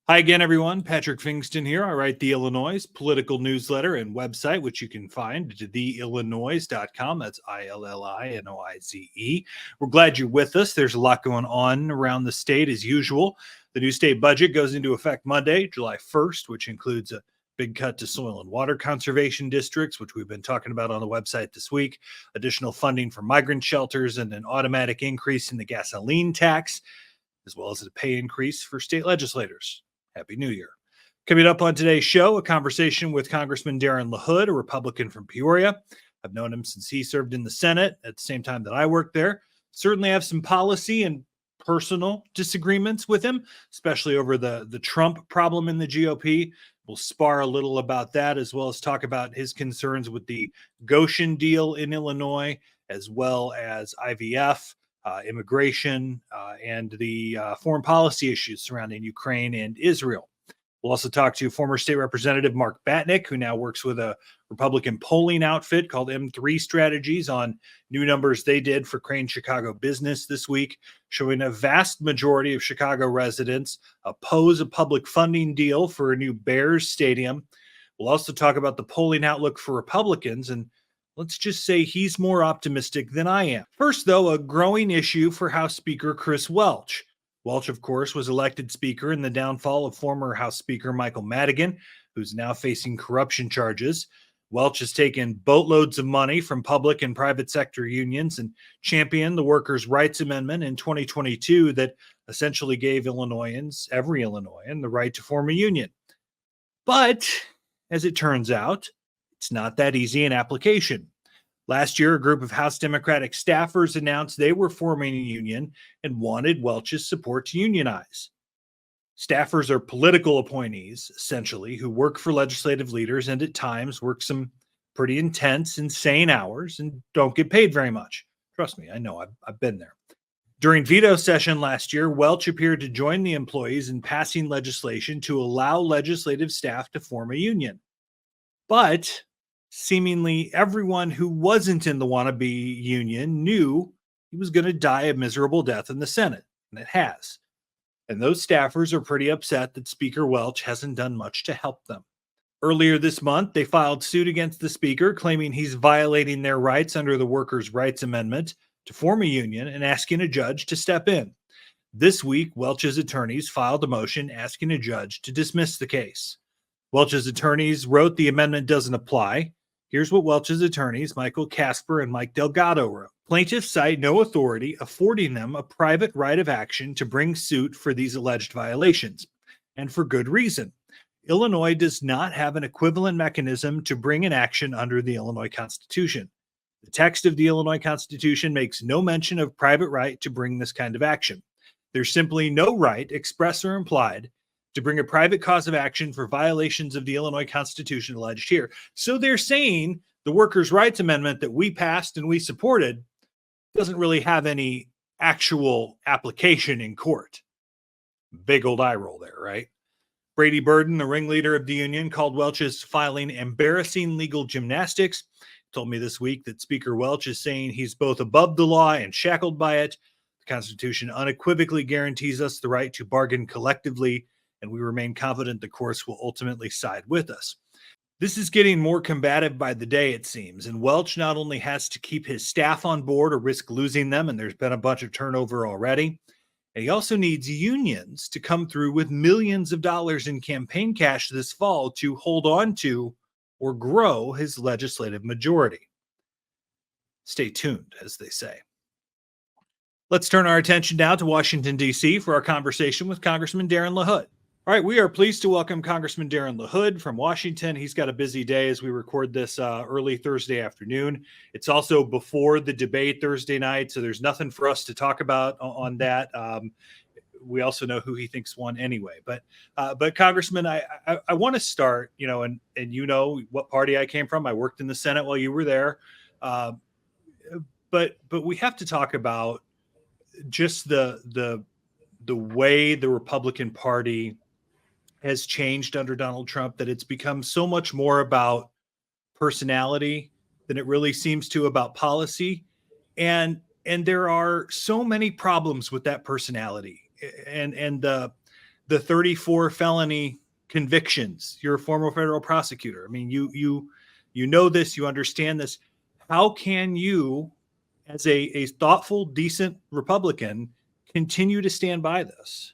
Hi again, everyone. Patrick Fingston here. I write the Illinoize political newsletter and website, which you can find at theillinoize.com. That's ILLINOIZE. We're glad you're with us. There's a lot going on around the state as usual. The new state budget goes into effect Monday, July 1st, which includes a big cut to soil and water conservation districts, which we've been talking about on the website this week, additional funding for migrant shelters, and an automatic increase in the gasoline tax, as well as a pay increase for state legislators. Happy New Year. Coming up on today's show, a conversation with Congressman Darin LaHood, a Republican from Peoria. I've known him since he served in the Senate at the same time that I worked there. Certainly have some policy and personal disagreements with him, especially over the Trump problem in the GOP. We'll spar a little about that, as well as talk about his concerns with the Gotion deal in Illinois, as well as IVF, immigration, and the foreign policy issues surrounding Ukraine and Israel. We'll also talk to former state representative Mark Batinick, who now works with a Republican polling outfit called M3 Strategies, on new numbers they did for Crane Chicago business this week, showing a vast majority of Chicago residents oppose a public funding deal for a new Bears stadium. We'll also talk about the polling outlook for Republicans, and let's just say he's more optimistic than I am. First, though, a growing issue for House Speaker Chris Welch. Welch, of course, was elected Speaker in the downfall of former House Speaker Michael Madigan, who's now facing corruption charges. Welch has taken boatloads of money from public and private sector unions and championed the Workers' Rights Amendment in 2022 that essentially gave Illinoisans, every Illinoisan, the right to form a union. But, as it turns out, it's not that easy an application. Last year, a group of House Democratic staffers announced they were forming a union and wanted Welch's support to unionize. Staffers are political appointees, essentially, who work for legislative leaders and at times work some pretty intense, insane hours and don't get paid very much. Trust me, I know, I've been there. During veto session last year, Welch appeared to join the employees in passing legislation to allow legislative staff to form a union. But seemingly everyone who wasn't in the wannabe union knew he was going to die a miserable death in the Senate, and it has. And those staffers are pretty upset that Speaker Welch hasn't done much to help them. Earlier this month, they filed suit against the Speaker, claiming he's violating their rights under the Workers' Rights Amendment to form a union and asking a judge to step in. This week, Welch's attorneys filed a motion asking a judge to dismiss the case. Welch's attorneys wrote the amendment doesn't apply. Here's what Welch's attorneys, Michael Casper and Mike Delgado, wrote. Plaintiffs cite no authority affording them a private right of action to bring suit for these alleged violations, and for good reason. Illinois does not have an equivalent mechanism to bring an action under the Illinois Constitution. The text of the Illinois Constitution makes no mention of private right to bring this kind of action. There's simply no right, express or implied, to bring a private cause of action for violations of the Illinois Constitution alleged here. So they're saying the Workers' Rights Amendment that we passed and we supported doesn't really have any actual application in court. Big old eye roll there, right? Brady Burden, the ringleader of the union, called Welch's filing embarrassing legal gymnastics. Told me this week that Speaker Welch is saying he's both above the law and shackled by it. The Constitution unequivocally guarantees us the right to bargain collectively, and we remain confident the courts will ultimately side with us. This is getting more combative by the day, it seems, and Welch not only has to keep his staff on board or risk losing them, and there's been a bunch of turnover already, and he also needs unions to come through with millions of dollars in campaign cash this fall to hold on to or grow his legislative majority. Stay tuned, as they say. Let's turn our attention now to Washington, D.C. for our conversation with Congressman Darin LaHood. All right, we are pleased to welcome Congressman Darin LaHood from Washington. He's got a busy day as we record this early Thursday afternoon. It's also before the debate Thursday night, so there's nothing for us to talk about on that. We also know who he thinks won anyway. But Congressman, I want to start, and you know what party I came from. I worked in the Senate while you were there. But we have to talk about just the way the Republican Party has changed under Donald Trump, that it's become so much more about personality than it really seems to about policy. And there are so many problems with that personality. And the 34 felony convictions. You're a former federal prosecutor. I mean, you know this, you understand this. How can you, as a thoughtful, decent Republican, continue to stand by this?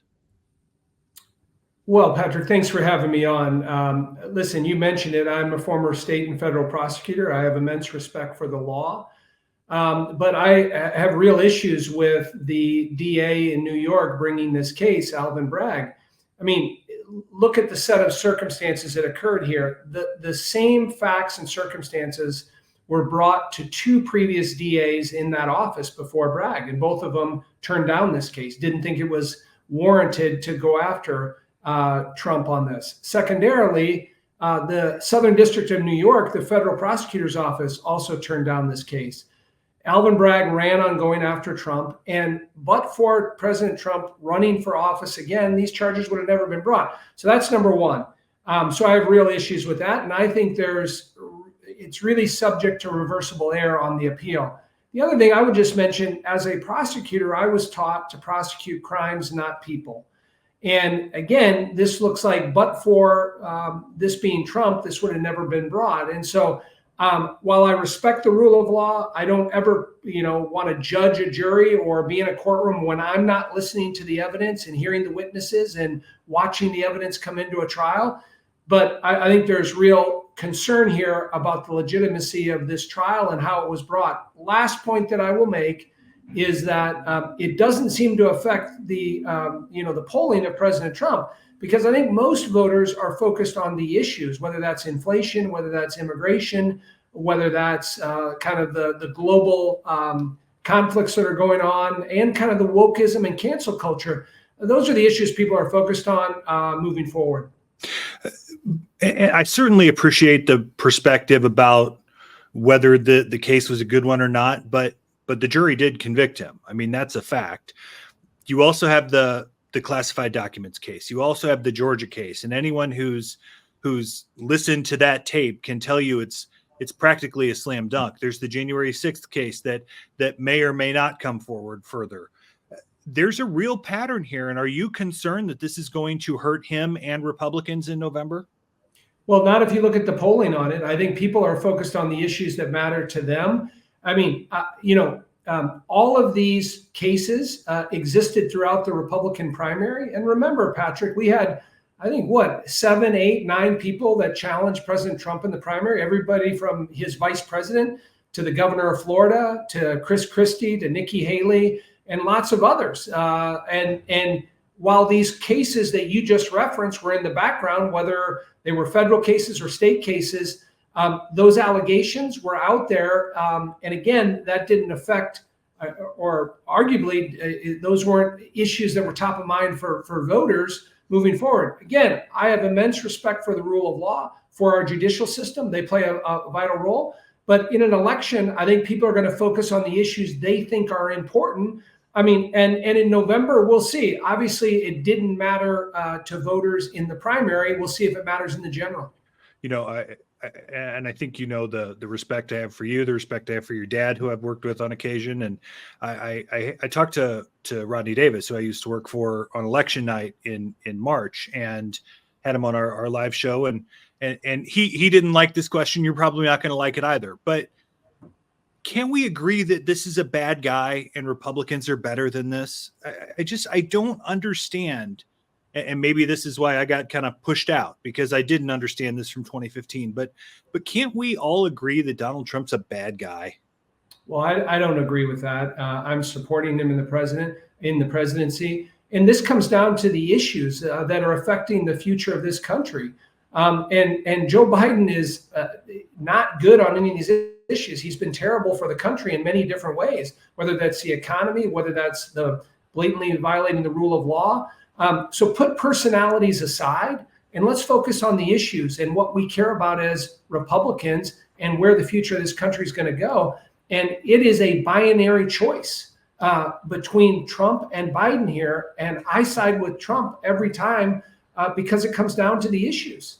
Well, Patrick, thanks for having me on. Listen, you mentioned it. I'm a former state and federal prosecutor. I have immense respect for the law. But I have real issues with the DA in New York bringing this case, Alvin Bragg. I mean, look at the set of circumstances that occurred here. The same facts and circumstances were brought to two previous DAs in that office before Bragg, and both of them turned down this case, didn't think it was warranted to go after Trump on this. Secondarily, the Southern District of New York, the federal prosecutor's office, also turned down this case. Alvin Bragg ran on going after Trump, but for President Trump running for office again, these charges would have never been brought. So that's number one. So I have real issues with that, and I think it's really subject to reversible error on the appeal. The other thing I would just mention, as a prosecutor, I was taught to prosecute crimes, not people. And again, this looks like, but for this being Trump, this would have never been brought. And so while I respect the rule of law, I don't ever, want to judge a jury or be in a courtroom when I'm not listening to the evidence and hearing the witnesses and watching the evidence come into a trial. But I think there's real concern here about the legitimacy of this trial and how it was brought. Last point that I will make is that it doesn't seem to affect the polling of President Trump, because I think most voters are focused on the issues, whether that's inflation, whether that's immigration, whether that's kind of the global conflicts that are going on, and kind of the wokeism and cancel culture. Those are the issues people are focused on moving forward. I certainly appreciate the perspective about whether the case was a good one or not, but the jury did convict him. I mean, that's a fact. You also have the classified documents case. You also have the Georgia case, and anyone who's listened to that tape can tell you it's practically a slam dunk. There's the January 6th case that may or may not come forward further. There's a real pattern here. And are you concerned that this is going to hurt him and Republicans in November? Well, not if you look at the polling on it. I think people are focused on the issues that matter to them. I mean, all of these cases existed throughout the Republican primary. And remember, Patrick, we had, I think, 7, 8, 9 people that challenged President Trump in the primary, everybody from his vice president to the governor of Florida, to Chris Christie, to Nikki Haley, and lots of others. And while these cases that you just referenced were in the background, whether they were federal cases or state cases, those allegations were out there. And again, that didn't affect, or arguably, those weren't issues that were top of mind for voters moving forward. Again, I have immense respect for the rule of law, for our judicial system. They play a vital role. But in an election, I think people are going to focus on the issues they think are important. I mean, and in November, we'll see. Obviously, it didn't matter to voters in the primary. We'll see if it matters in the general. And I think the respect I have for you, the respect I have for your dad, who I've worked with on occasion. And I talked to Rodney Davis, who I used to work for on election night in March, and had him on our live show. And he didn't like this question. You're probably not going to like it either. But can we agree that this is a bad guy and Republicans are better than this? I don't understand. And maybe this is why I got kind of pushed out, because I didn't understand this from 2015. But can't we all agree that Donald Trump's a bad guy? Well, I don't agree with that. I'm supporting him in the presidency. And this comes down to the issues that are affecting the future of this country. And Joe Biden is not good on any of these issues. He's been terrible for the country in many different ways, whether that's the economy, whether that's the blatantly violating the rule of law. So put personalities aside and let's focus on the issues and what we care about as Republicans and where the future of this country is going to go. And it is a binary choice between Trump and Biden here. And I side with Trump every time because it comes down to the issues.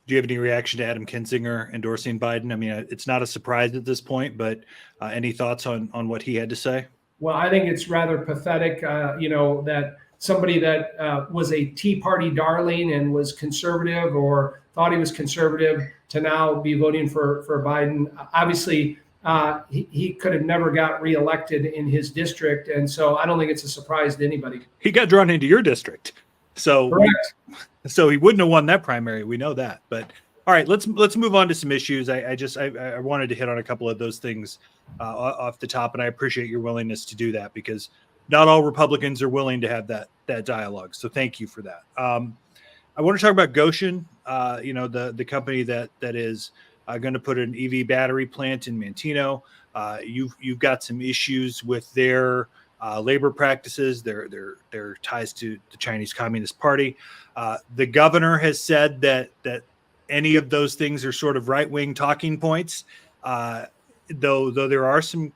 Do you have any reaction to Adam Kinzinger endorsing Biden? I mean, it's not a surprise at this point, but any thoughts on what he had to say? Well, I think it's rather pathetic, that somebody that was a Tea Party darling and was conservative or thought he was conservative to now be voting for Biden. Obviously, he could have never got reelected in his district. And so I don't think it's a surprise to anybody. He got drawn into your district. So, Correct. So he wouldn't have won that primary. We know that. But all right, let's move on to some issues. I wanted to hit on a couple of those things off the top, and I appreciate your willingness to do that because not all Republicans are willing to have that dialogue. So thank you for that. I want to talk about Gotion, the company that is going to put an EV battery plant in Manteno. You've got some issues with their labor practices, their ties to the Chinese Communist Party. The governor has said that any of those things are sort of right-wing talking points, though there are some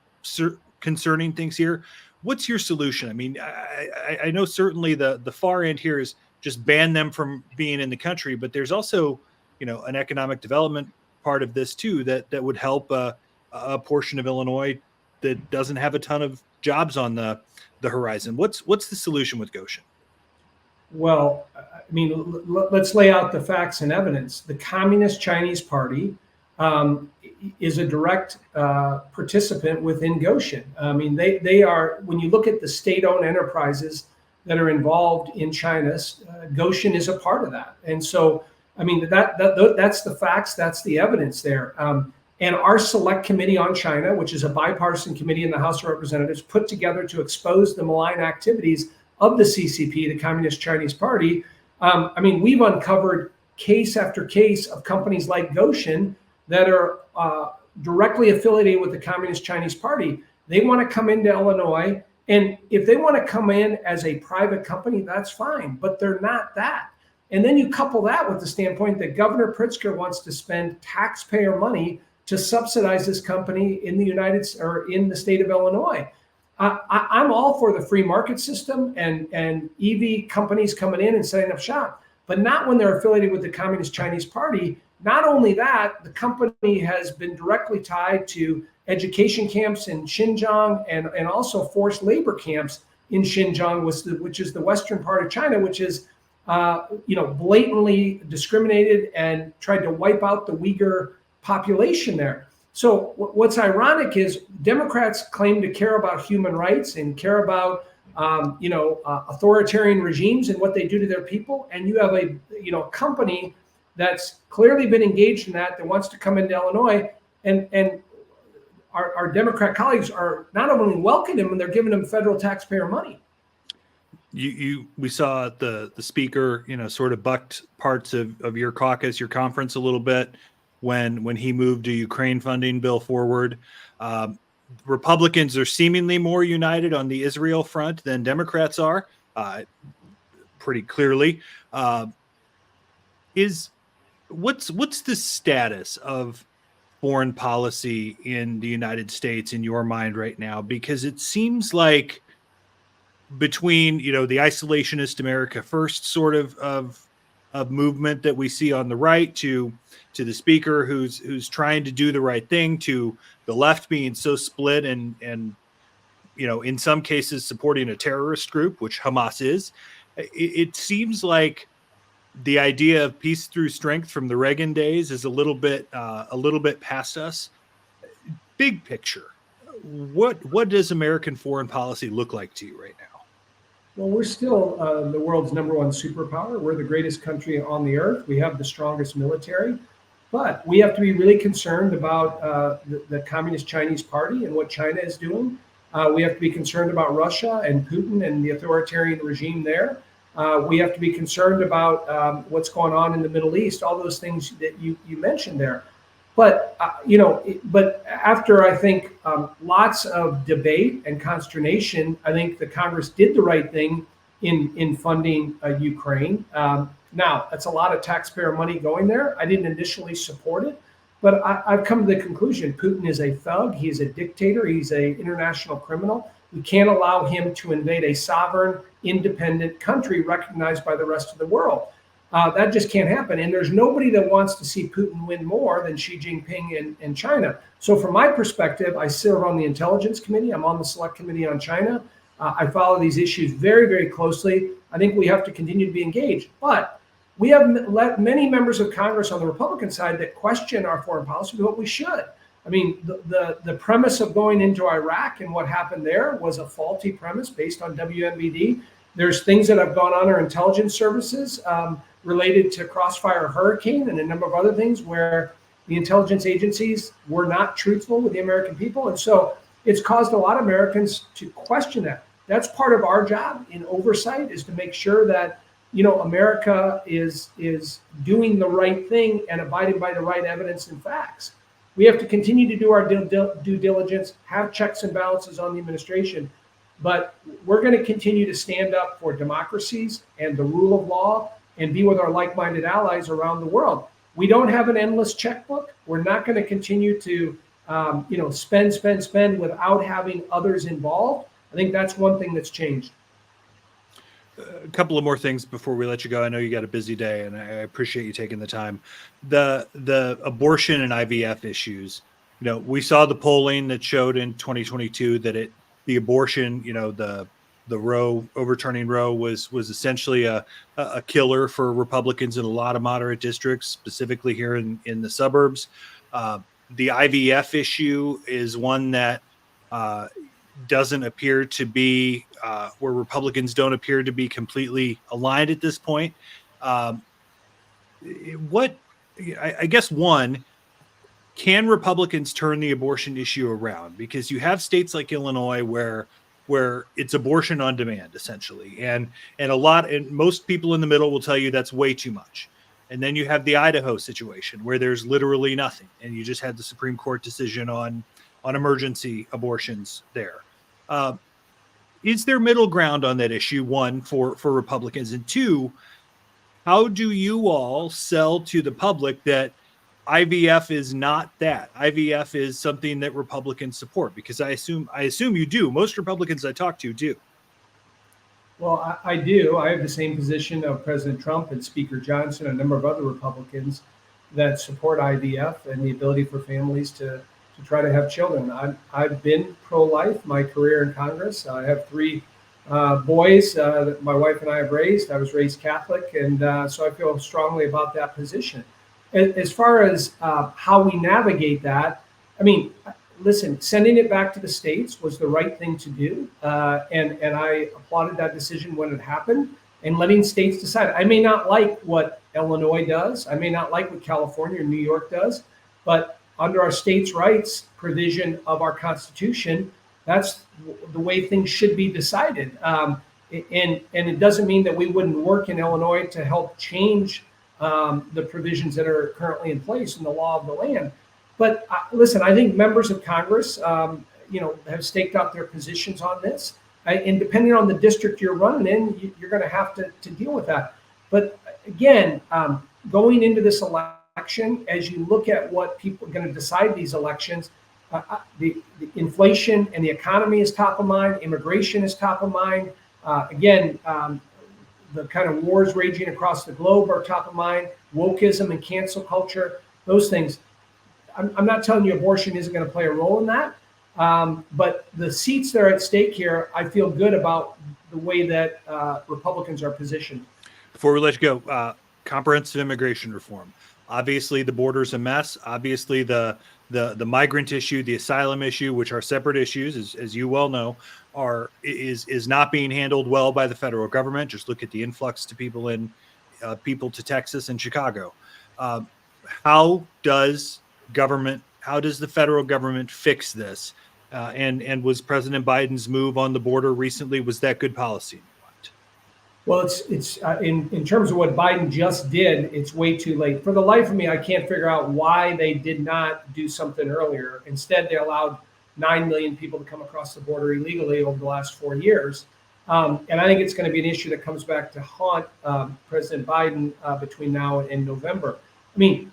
concerning things here. What's your solution? I mean, I know certainly the far end here is just ban them from being in the country, but there's also, an economic development part of this too that would help a portion of Illinois that doesn't have a ton of jobs on the horizon. What's the solution with Gotion? Well, I mean, let's lay out the facts and evidence. The Communist Chinese Party is a direct participant within Gotion. I mean, they are, when you look at the state-owned enterprises that are involved in China, Gotion is a part of that. And so, I mean, that's the facts, that's the evidence there. And our select committee on China, which is a bipartisan committee in the House of Representatives, put together to expose the malign activities of the CCP, the Communist Chinese Party. I mean, we've uncovered case after case of companies like Gotion that are directly affiliated with the Communist Chinese Party. They want to come into Illinois, and if they want to come in as a private company, that's fine, but they're not that. And then you couple that with the standpoint that Governor Pritzker wants to spend taxpayer money to subsidize this company in in the state of Illinois. I'm all for the free market system and EV companies coming in and setting up shop, but not when they're affiliated with the Communist Chinese Party. Not only that, the company has been directly tied to education camps in Xinjiang and also forced labor camps in Xinjiang, which is the western part of China, which is blatantly discriminated and tried to wipe out the Uyghur population there. So what's ironic is Democrats claim to care about human rights and care about authoritarian regimes and what they do to their people, and you have a company that's clearly been engaged in that wants to come into Illinois, and our Democrat colleagues are not only welcoming them, they're giving them federal taxpayer money. We saw the speaker, sort of bucked parts of your caucus, your conference a little bit when he moved a Ukraine funding bill forward. Republicans are seemingly more united on the Israel front than Democrats are, pretty clearly. What's the status of foreign policy in the United States in your mind right now? Because it seems like between the isolationist America First sort of movement that we see on the right to the speaker who's trying to do the right thing, to the left being so split and in some cases supporting a terrorist group, which Hamas is, it seems like the idea of peace through strength from the Reagan days is a little bit past us. Big picture, what does American foreign policy look like to you right now? Well, we're still the world's #1 superpower. We're the greatest country on the earth. We have the strongest military, but we have to be really concerned about the Communist Chinese Party and what China is doing. We have to be concerned about Russia and Putin and the authoritarian regime there. We have to be concerned about what's going on in the Middle East, all those things that you mentioned there. But, but after I think lots of debate and consternation, I think the Congress did the right thing in funding Ukraine. Now, that's a lot of taxpayer money going there. I didn't initially support it, but I've come to the conclusion Putin is a thug. He's a dictator. He's an international criminal. We can't allow him to invade a sovereign, independent country recognized by the rest of the world. That just can't happen. And there's nobody that wants to see Putin win more than Xi Jinping in China. So from my perspective, I serve on the Intelligence Committee. I'm on the Select Committee on China. I follow these issues very, very closely. I think we have to continue to be engaged. But we have many members of Congress on the Republican side that question our foreign policy, but we should. I mean, the premise of going into Iraq and what happened there was a faulty premise based on WMBD. There's things that have gone on our intelligence services related to Crossfire Hurricane and a number of other things where the intelligence agencies were not truthful with the American people. And so it's caused a lot of Americans to question that. That's part of our job in oversight, is to make sure that, you know, America is doing the right thing and abiding by the right evidence and facts. We have to continue to do our due diligence, have checks and balances on the administration, but we're going to continue to stand up for democracies and the rule of law and be with our like-minded allies around the world. We don't have an endless checkbook. We're not going to continue to spend without having others involved. I think that's one thing that's changed. A couple of more things before we let you go. I know you got a busy day, and I appreciate you taking the time. The abortion and IVF issues. You know, we saw the polling that showed in 2022 that the abortion, you know, the Roe, overturning Roe was essentially a killer for Republicans in a lot of moderate districts, specifically here in the suburbs. The IVF issue is one that doesn't appear to be where Republicans don't appear to be completely aligned at this point. I guess one, can Republicans turn the abortion issue around? Because you have states like Illinois where it's abortion on demand, essentially, and most people in the middle will tell you that's way too much. And then you have the Idaho situation where there's literally nothing, and you just had the Supreme Court decision on emergency abortions there. Is there middle ground on that issue, one, for Republicans? And two, how do you all sell to the public that IVF is not that? IVF is something that Republicans support, because I assume you do. Most Republicans I talk to do. Well, I do. I have the same position of President Trump and Speaker Johnson, and a number of other Republicans that support IVF and the ability for families to try to have children. I've been pro-life my career in Congress. I have three boys that my wife and I have raised. I was raised Catholic, and so I feel strongly about that position. As far as how we navigate that, I mean, listen, sending it back to the states was the right thing to do, and I applauded that decision when it happened, and letting states decide. I may not like what Illinois does. I may not like what California or New York does, but under our states' rights provision of our Constitution, that's the way things should be decided. And it doesn't mean that we wouldn't work in Illinois to help change the provisions that are currently in place in the law of the land. But listen, I think members of Congress, have staked out their positions on this. And depending on the district you're running in, you're going to have to deal with that. But again, going into this election, as you look at what people are going to decide these elections, the inflation and the economy is top of mind. Immigration is top of mind. The kind of wars raging across the globe are top of mind. Wokeism and cancel culture, those things. I'm not telling you abortion isn't going to play a role in that, but the seats that are at stake here, I feel good about the way that Republicans are positioned. Before we let you go, comprehensive immigration reform. Obviously, the border's a mess. Obviously, the migrant issue, the asylum issue, which are separate issues, as you well know, is not being handled well by the federal government. Just look at the influx to people to Texas and Chicago. How does the federal government fix this? And was President Biden's move on the border recently, was that good policy? Well, it's in terms of what Biden just did, it's way too late. For the life of me, I can't figure out why they did not do something earlier. Instead, they allowed 9 million people to come across the border illegally over the last 4 years. And I think it's going to be an issue that comes back to haunt President Biden between now and November. I mean,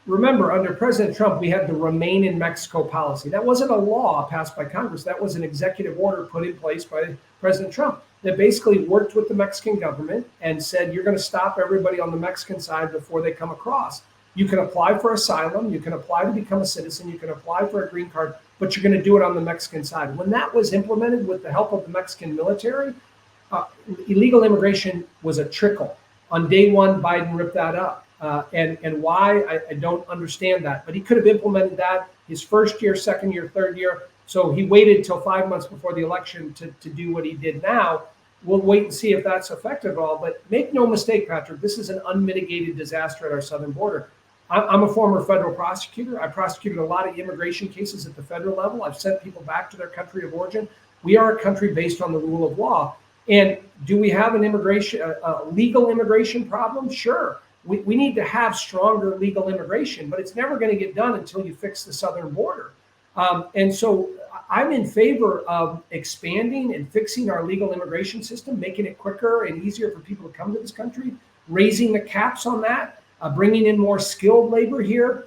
remember, under President Trump, we had the Remain in Mexico policy. That wasn't a law passed by Congress. That was an executive order put in place by President Trump that basically worked with the Mexican government and said, you're going to stop everybody on the Mexican side before they come across. You can apply for asylum. You can apply to become a citizen. You can apply for a green card, but you're going to do it on the Mexican side. When that was implemented with the help of the Mexican military, illegal immigration was a trickle. On day one, Biden ripped that up. And why, I don't understand that. But he could have implemented that his first year, second year, third year. So he waited till 5 months before the election to do what he did now. We'll wait and see if that's effective at all. But make no mistake, Patrick, this is an unmitigated disaster at our southern border. I'm a former federal prosecutor. I prosecuted a lot of immigration cases at the federal level. I've sent people back to their country of origin. We are a country based on the rule of law. And do we have an legal immigration problem? Sure. We need to have stronger legal immigration, but it's never going to get done until you fix the southern border. And so I'm in favor of expanding and fixing our legal immigration system, making it quicker and easier for people to come to this country, raising the caps on that, bringing in more skilled labor here.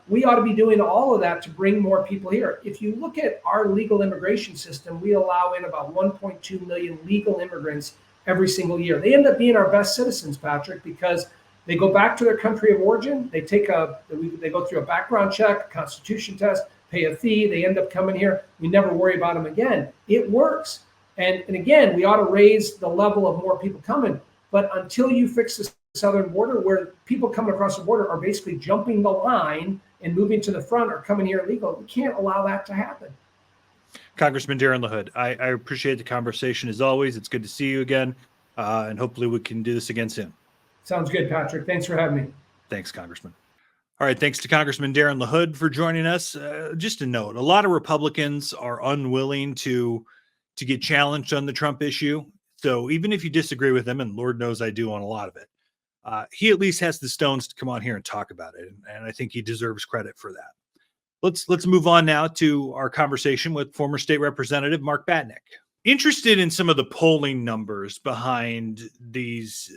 We ought to be doing all of that to bring more people here. If you look at our legal immigration system, we allow in about 1.2 million legal immigrants every single year. They end up being our best citizens, Patrick, because they go back to their country of origin. They go through a background check, a constitution test, pay a fee. They end up coming here. We never worry about them again. It works. And again, we ought to raise the level of more people coming. But until you fix the southern border, where people coming across the border are basically jumping the line and moving to the front or coming here illegal, we can't allow that to happen. Congressman Darin LaHood, I appreciate the conversation as always. It's good to see you again, and hopefully we can do this again soon. Sounds good, Patrick. Thanks for having me. Thanks, Congressman. All right, thanks to Congressman Darin LaHood for joining us. Just a note, a lot of Republicans are unwilling to get challenged on the Trump issue. So even if you disagree with him, and Lord knows I do on a lot of it, he at least has the stones to come on here and talk about it. And I think he deserves credit for that. Let's move on now to our conversation with former state representative Mark Batinick. Interested in some of the polling numbers behind these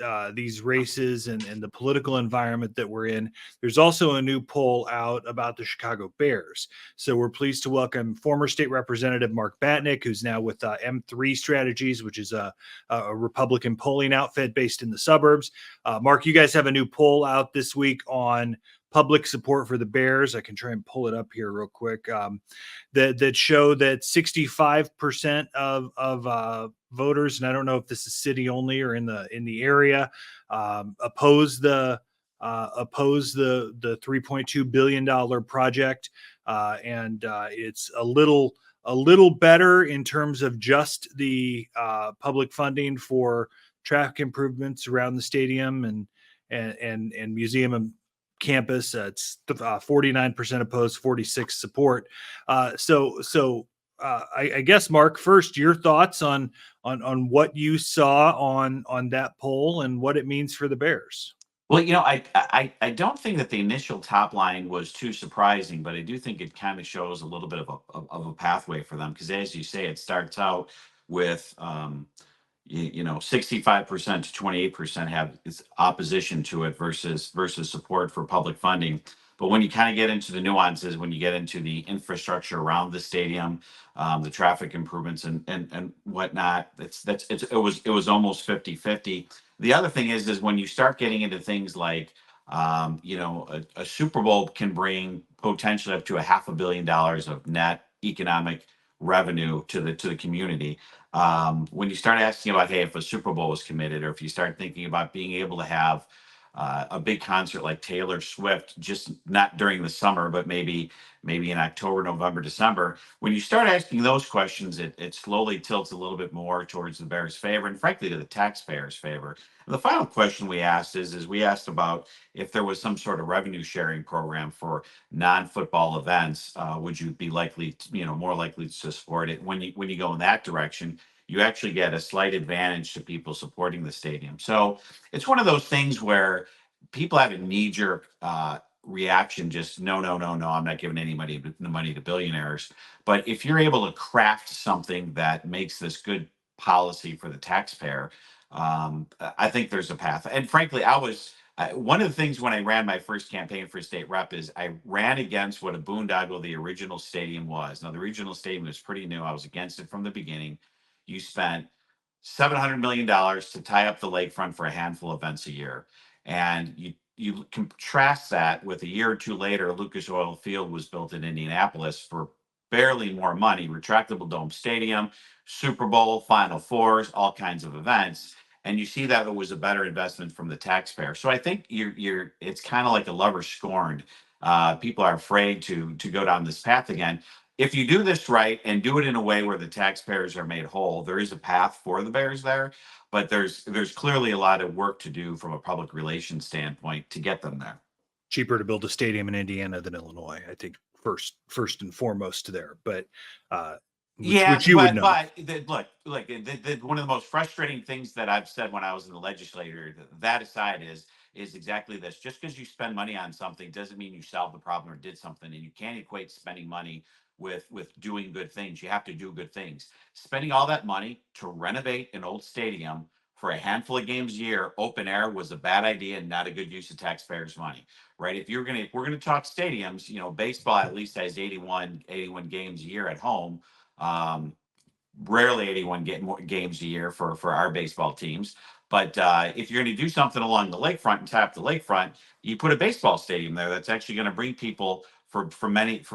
races and the political environment that we're in. There's also a new poll out about the Chicago Bears. So we're pleased to welcome former state representative Mark Batinick, who's now with M3 Strategies, which is a Republican polling outfit based in the suburbs. Mark, you guys have a new poll out this week on public support for the Bears. I can try and pull it up here real quick. That show that 65% of voters, and I don't know if this is city only or in the area, oppose the $3.2 billion project, and it's a little better in terms of just the public funding for traffic improvements around the stadium and museum and campus. It's 49% opposed, 46% support. So I guess, Mark, first, your thoughts on what you saw on that poll and what it means for the Bears. Well, I don't think that the initial top line was too surprising, but I do think it kind of shows a little bit of a pathway for them, because as you say, it starts out with 65% to 28% have opposition to it versus support for public funding. But when you kind of get into the nuances, when you get into the infrastructure around the stadium, the traffic improvements and whatnot, it was almost 50-50. The other thing is when you start getting into things like, a Super Bowl can bring potentially up to $500 million of net economic revenue to the community. When you start asking about, hey, if a Super Bowl was committed, or if you start thinking about being able to have a big concert like Taylor Swift, just not during the summer, but maybe in October, November, December, when you start asking those questions, it slowly tilts a little bit more towards the Bears' favor, and frankly to the taxpayers' favor. And the final question we asked is we asked about if there was some sort of revenue sharing program for non-football events, would you be more likely to support it? When you go in that direction, you actually get a slight advantage to people supporting the stadium. So it's one of those things where people have a knee-jerk reaction, just no, I'm not giving any money to billionaires. But if you're able to craft something that makes this good policy for the taxpayer, I think there's a path. And frankly, one of the things when I ran my first campaign for state rep is I ran against what a boondoggle the original stadium was. Now, the original stadium was pretty new. I was against it from the beginning. You spent $700 million to tie up the lakefront for a handful of events a year. And you contrast that with a year or two later, Lucas Oil Field was built in Indianapolis for barely more money, retractable dome stadium, Super Bowl, Final Fours, all kinds of events. And you see that it was a better investment from the taxpayer. So I think it's kind of like a lover scorned. People are afraid to go down this path again. If you do this right and do it in a way where the taxpayers are made whole, there is a path for the Bears there, but there's clearly a lot of work to do from a public relations standpoint to get them there. Cheaper to build a stadium in Indiana than Illinois, I think first and foremost there, but which you would know. Look, one of the most frustrating things that I've said when I was in the legislature, that aside, is exactly this. Just because you spend money on something doesn't mean you solved the problem or did something. And you can't equate spending money with doing good things. You have to do good things. Spending all that money to renovate an old stadium for a handful of games a year, open air, was a bad idea and not a good use of taxpayers' money, right? If we're gonna talk stadiums, baseball at least has 81 games a year at home. Rarely 81 games a year for our baseball teams. But if you're going to do something along the lakefront and tap the lakefront, you put a baseball stadium there that's actually going to bring people for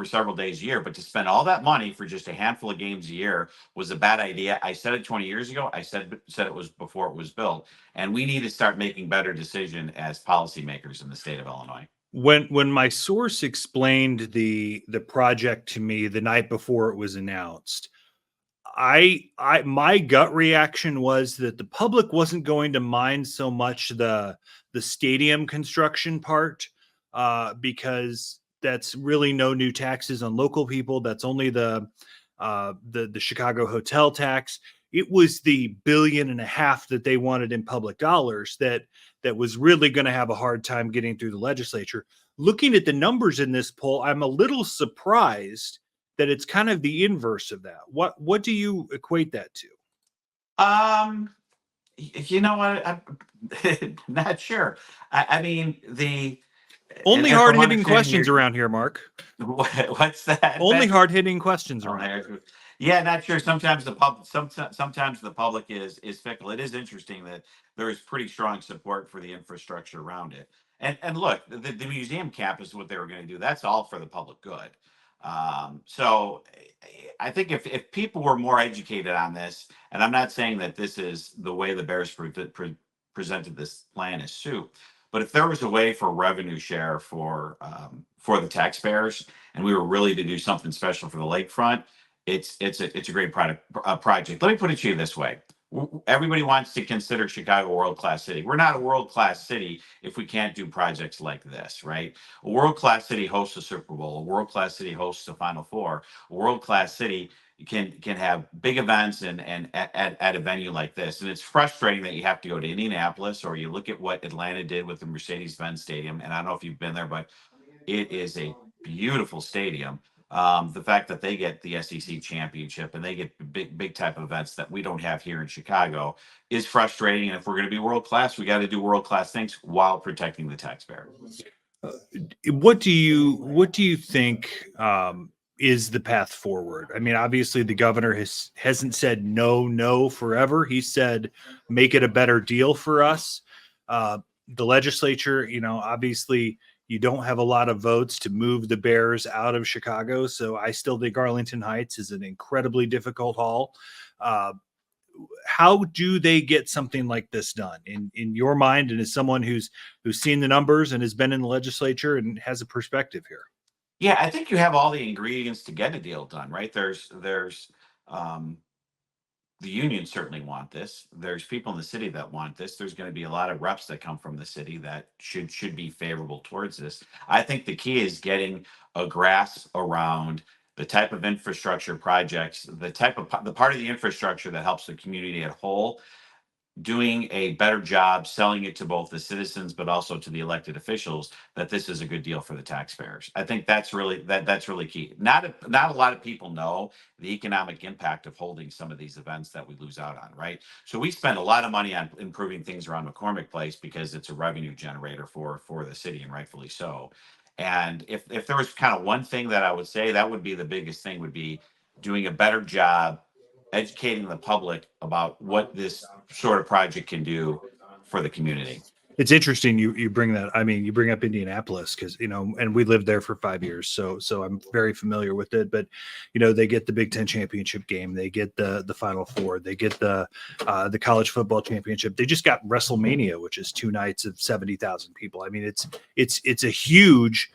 several days a year. But to spend all that money for just a handful of games a year was a bad idea. I said it 20 years ago. I said it was before it was built. And we need to start making better decisions as policymakers in the state of Illinois. When my source explained the project to me the night before it was announced, my gut reaction was that the public wasn't going to mind so much the stadium construction part, because that's really no new taxes on local people. That's only the Chicago hotel tax. It was the $1.5 billion that they wanted in public dollars that was really going to have a hard time getting through the legislature. Looking at the numbers in this poll, I'm a little surprised that it's kind of the inverse of that. What do you equate that to? You know what? I'm not sure. I mean, the only hard-hitting questions around here, Mark. What's that? Only hard-hitting questions around here. Yeah, not sure. Sometimes the public is fickle. It is interesting that there is pretty strong support for the infrastructure around it. And look, the museum campus, what they were going to do, that's all for the public good. So I think if people were more educated on this, and I'm not saying that this is the way the Bears presented this plan as soup, but if there was a way for revenue share for the taxpayers, and we were really to do something special for the lakefront, it's a great project. Let me put it to you this way. Everybody wants to consider Chicago a world-class city. We're not a world-class city if we can't do projects like this, right? A world-class city hosts a Super Bowl. A world-class city hosts a Final Four. A world-class city can have big events and at a venue like this. And it's frustrating that you have to go to Indianapolis, or you look at what Atlanta did with the Mercedes-Benz Stadium. And I don't know if you've been there, but it is a beautiful stadium. The fact that they get the SEC championship and they get big type of events that we don't have here in Chicago is frustrating. And if we're going to be world class, we got to do world class things while protecting the taxpayer. What do you think is the path forward? I mean, obviously the governor hasn't said no forever. He said make it a better deal for us. The legislature, obviously, you don't have a lot of votes to move the Bears out of Chicago. So I still think Arlington Heights is an incredibly difficult haul. How do they get something like this done in your mind, and as someone who's seen the numbers and has been in the legislature and has a perspective here? Yeah, I think you have all the ingredients to get a deal done, right? The unions certainly want this. There's people in the city that want this. There's going to be a lot of reps that come from the city that should be favorable towards this. I think the key is getting a grasp around the type of infrastructure projects, the part of the infrastructure that helps the community at whole, doing a better job selling it to both the citizens but also to the elected officials that this is a good deal for the taxpayers. I think that's really key. Not a lot of people know the economic impact of holding some of these events that we lose out on, right? So we spend a lot of money on improving things around McCormick Place because it's a revenue generator for the city, and rightfully so. And if there was kind of one thing that I would say, that would be the biggest thing, would be doing a better job educating the public about what this sort of project can do for the community. It's interesting you bring that. I mean, you bring up Indianapolis because and we lived there for 5 years, so I'm very familiar with it. But they get the Big Ten championship game, they get the Final Four, they get the college football championship. They just got WrestleMania, which is 2 nights of 70,000 people. I mean, it's a huge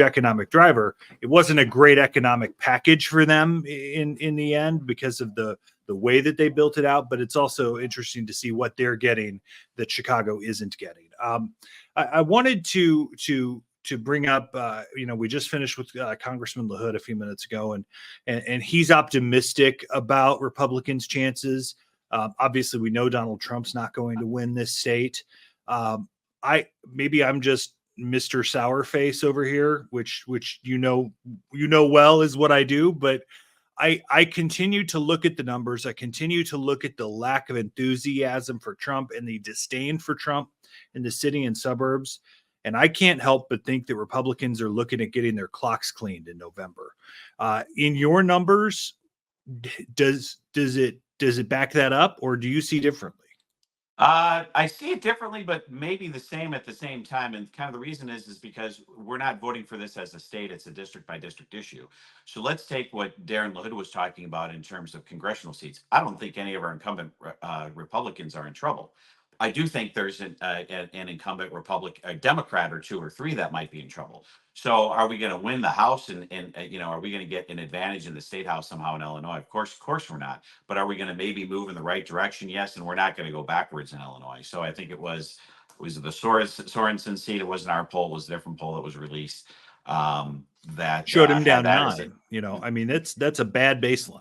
economic driver. It wasn't a great economic package for them in the end because of the way that they built it out, but it's also interesting to see what they're getting that Chicago isn't getting. I wanted to bring up, we just finished with Congressman LaHood a few minutes ago, and he's optimistic about Republicans' chances. Obviously, we know Donald Trump's not going to win this state. I'm just Mr. Sourface over here, which well is what I do, but I continue to look at the numbers. I continue to look at the lack of enthusiasm for Trump and the disdain for Trump in the city and suburbs. And I can't help but think that Republicans are looking at getting their clocks cleaned in November. In your numbers, does it back that up, or do you see differently? I see it differently, but maybe the same at the same time. And kind of the reason is because we're not voting for this as a state; it's a district by district issue. So let's take what Darren LaHood was talking about in terms of congressional seats. I don't think any of our incumbent Republicans are in trouble. I do think there's an incumbent a Democrat or 2 or 3 that might be in trouble. So are we going to win the House and are we going to get an advantage in the state House somehow in Illinois? Of course we're not. But are we going to maybe move in the right direction? Yes, and we're not going to go backwards in Illinois. So I think it was the Sorensen seat. It wasn't our poll; it was a different poll that was released. That showed him down that 9. I mean, that's a bad baseline.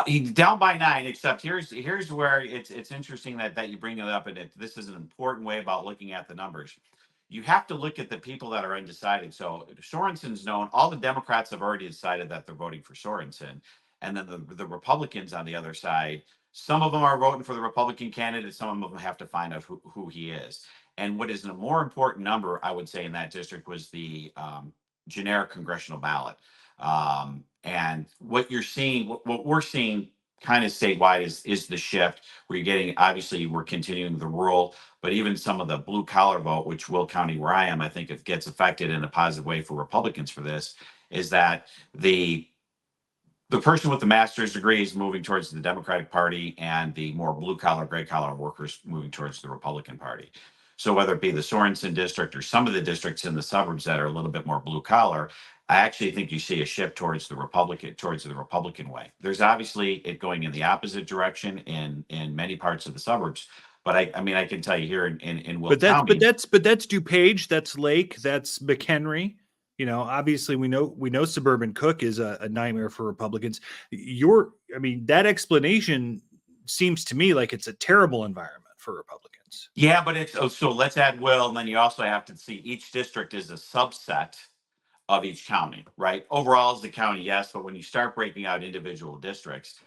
He's down by 9, except here's where it's interesting that you bring it up, and this is an important way about looking at the numbers. You have to look at the people that are undecided. So Sorensen's known. All the Democrats have already decided that they're voting for Sorensen, and then the Republicans on the other side, some of them are voting for the Republican candidate. Some of them have to find out who he is. And what is a more important number, I would say, in that district was the generic congressional ballot. And what we're seeing kind of statewide is the shift where you're getting, obviously we're continuing the rural, but even some of the blue collar vote, which Will County where I am, I think it gets affected in a positive way for Republicans for this, is that the person with the master's degree is moving towards the Democratic Party, and the more blue collar, gray collar workers moving towards the Republican Party. So whether it be the Sorensen district or some of the districts in the suburbs that are a little bit more blue collar, I actually think you see a shift towards the Republican way. There's obviously it going in the opposite direction in many parts of the suburbs. But I can tell you here in Will County. But that's DuPage, that's Lake, that's McHenry. Obviously we know Suburban Cook is a nightmare for Republicans. That explanation seems to me like it's a terrible environment for Republicans. Yeah, but so let's add Will, and then you also have to see each district is a subset of each county, right? Overall as the county, yes, but when you start breaking out individual districts,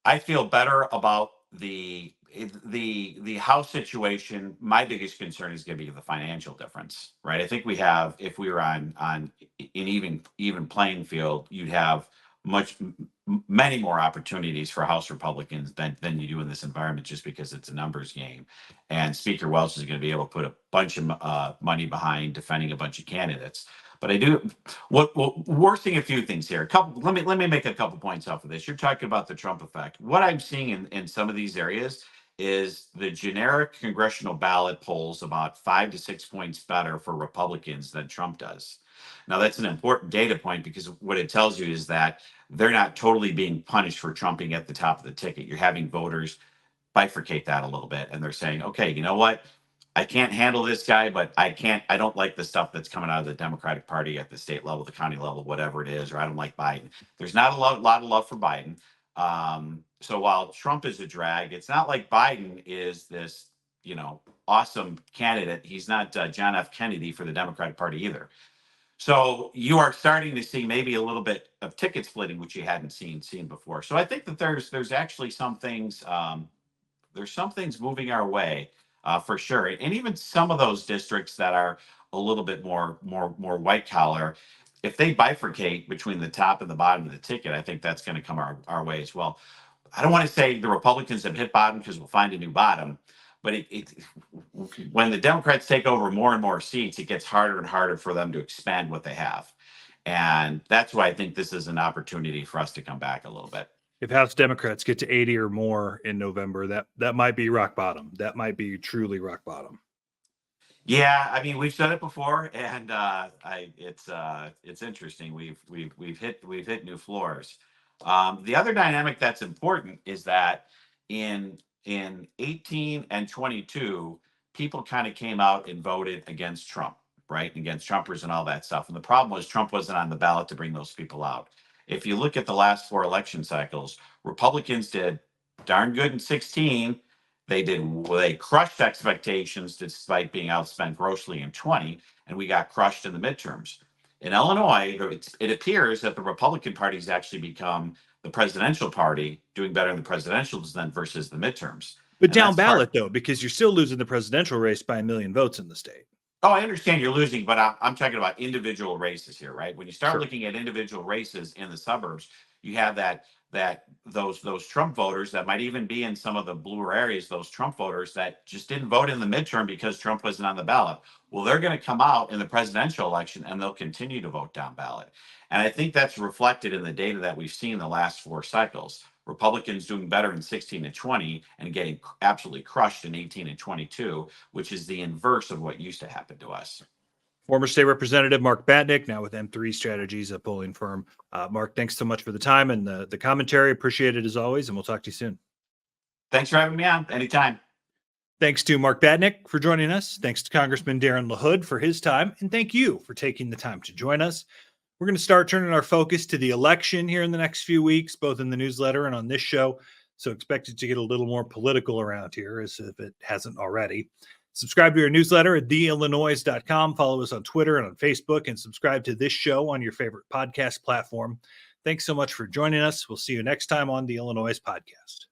I feel better about the House situation. My biggest concern is going to be the financial difference, right? I think if we were on an even playing field, you'd have many more opportunities for House Republicans than you do in this environment, just because it's a numbers game. And Speaker Welch is going to be able to put a bunch of money behind defending a bunch of candidates. But we're seeing a few things here. Let me make a couple points off of this. You're talking about the Trump effect. What I'm seeing in some of these areas is the generic congressional ballot polls about 5 to 6 points better for Republicans than Trump does. Now, that's an important data point, because what it tells you is that they're not totally being punished for Trump being at the top of the ticket. You're having voters bifurcate that a little bit, and they're saying, okay, you know what? I can't handle this guy, but I don't like the stuff that's coming out of the Democratic Party at the state level, the county level, whatever it is, or I don't like Biden. There's not a lot of love for Biden. So while Trump is a drag, it's not like Biden is this, awesome candidate. He's not John F. Kennedy for the Democratic Party either. So you are starting to see maybe a little bit of ticket splitting, which you hadn't seen before. So I think that there's actually some things, there's some things moving our way. For sure. And even some of those districts that are a little bit more white collar, if they bifurcate between the top and the bottom of the ticket, I think that's going to come our way as well. I don't want to say the Republicans have hit bottom, because we'll find a new bottom, But when the Democrats take over more and more seats, it gets harder and harder for them to expand what they have. And that's why I think this is an opportunity for us to come back a little bit. If House Democrats get to 80 or more in November, that might be rock bottom. That might be truly rock bottom. Yeah, I mean, we've said it before, and it's interesting. We've hit new floors. The other dynamic that's important is that in 18 and 22, people kind of came out and voted against Trump, right? Against Trumpers and all that stuff. And the problem was Trump wasn't on the ballot to bring those people out. If you look at the last 4 election cycles, Republicans did darn good in 16. They crushed expectations despite being outspent grossly in 20, and we got crushed in the midterms. In Illinois, it appears that the Republican Party has actually become the presidential party, doing better in the presidentials than versus the midterms. But And down that's part- ballot, though, because you're still losing the presidential race by 1 million votes in the state. Oh, I understand you're losing, but I'm talking about individual races here, right? When you start Sure. looking at individual races in the suburbs, you have those Trump voters that might even be in some of the bluer areas, those Trump voters that just didn't vote in the midterm because Trump wasn't on the ballot. Well, they're going to come out in the presidential election and they'll continue to vote down ballot. And I think that's reflected in the data that we've seen the last 4 cycles. Republicans doing better in 16 and 20 and getting absolutely crushed in 18 and 22, which is the inverse of what used to happen to us. Former state representative Mark Batinick, now with M3 Strategies, a polling firm. Mark, thanks so much for the time and the commentary. Appreciate it as always, and we'll talk to you soon. Thanks for having me on. Anytime. Thanks to Mark Batinick for joining us. Thanks to Congressman Darin LaHood for his time. And thank you for taking the time to join us. We're going to start turning our focus to the election here in the next few weeks, both in the newsletter and on this show. So expect it to get a little more political around here, as if it hasn't already. Subscribe to our newsletter at theillinoise.com. Follow us on Twitter and on Facebook, and subscribe to this show on your favorite podcast platform. Thanks so much for joining us. We'll see you next time on the Illinoise Podcast.